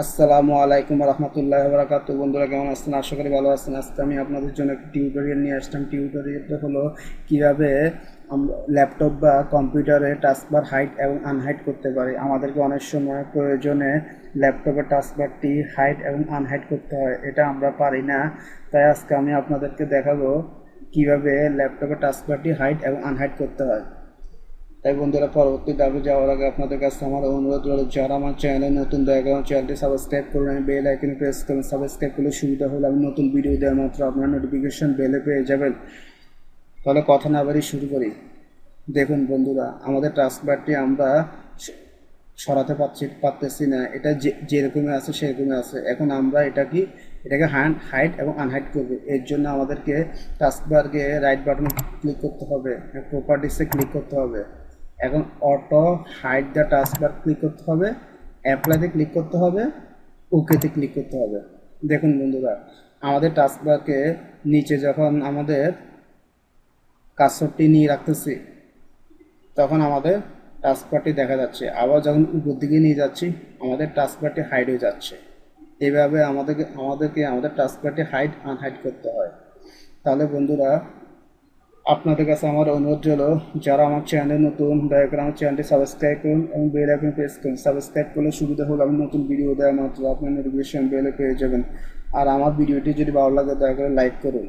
আসসালামু আলাইকুম রহমতুল্লাহ বারাকাতু। বন্ধুরা কেমন আছেন? আশা করি ভালো আছেন। আজকে আমি আপনাদের জন্য একটি টিউটোরিয়াল নিয়ে আসলাম। টিউটোরিয়ালটা হলো কিভাবে আমরা ল্যাপটপ বা কম্পিউটারে টাস্কবার হাইড এবং আনহাইড করতে পারি। আমাদেরকে অনেক সময় প্রয়োজনে ল্যাপটপের টাস্কবারটি হাইড এবং আনহাইড করতে হয়, এটা আমরা পারি না। তাই আজকে আমি আপনাদেরকে দেখাবো কিভাবে ল্যাপটপের টাস্কবারটি হাইড এবং আনহাইড করতে হয়। তাই বন্ধুরা, পরবর্তী ধাপে যাওয়ার আগে আপনাদের কাছে আমার অনুরোধ রইল, যারা আমার চ্যানেলে নতুন দয়া করে চ্যানেলটি সাবস্ক্রাইব করুন এবং বেল আইকনে প্রেস করুন। সাবস্ক্রাইব করলে সুবিধা হলে আমি নতুন ভিডিও দেওয়া মাত্র আপনার নোটিফিকেশন বেলে পেয়ে যাবেন। তাহলে কথা না বাড়িয়ে শুরু করি। দেখুন বন্ধুরা, আমাদের টাস্কবারটি আমরা সরাতে পারতেছি না, এটা যেরকমই আছে সেরকমই আছে। এখন আমরা এটাকে হাইড এবং আনহাইড করবো। এর জন্য আমাদেরকে টাস্কবারকে রাইট বাটনে ক্লিক করতে হবে, প্রপার্টিসে ক্লিক করতে হবে। এখন auto hide the taskbar click করতে হবে, অ্যাপ্লাইতে ক্লিক করতে হবে, ওকেতে ক্লিক করতে হবে। দেখুন বন্ধুরা, আমাদের টাস্কবারকে নিচে যখন আমাদের কার্সরটি নিয়ে রাখতেছি তখন আমাদের টাস্কবারটি দেখা যাচ্ছে, আবার যখন উপর দিকে নিয়ে যাচ্ছি আমাদের টাস্কবারটি হাইড হয়ে যাচ্ছে। এইভাবে আমাদেরকে আমাদের টাস্কবারটি হাইড আনহাইড করতে হয়। তাহলে বন্ধুরা, আপনাদের কাছে আমার অনুরোধ হলো, যারা আমার চ্যানেলে নতুন দয়া করে আমার চ্যানেলটি সাবস্ক্রাইব করুন এবং বেল আইকন প্রেস করুন। সাবস্ক্রাইব করলে সুবিধা হলো আমি নতুন ভিডিও দেওয়া মাত্র আপনার নোটিফিকেশন বেলে পেয়ে যাবেন। আর আমার ভিডিওটি যদি ভালো লাগে দয়া করে লাইক করুন।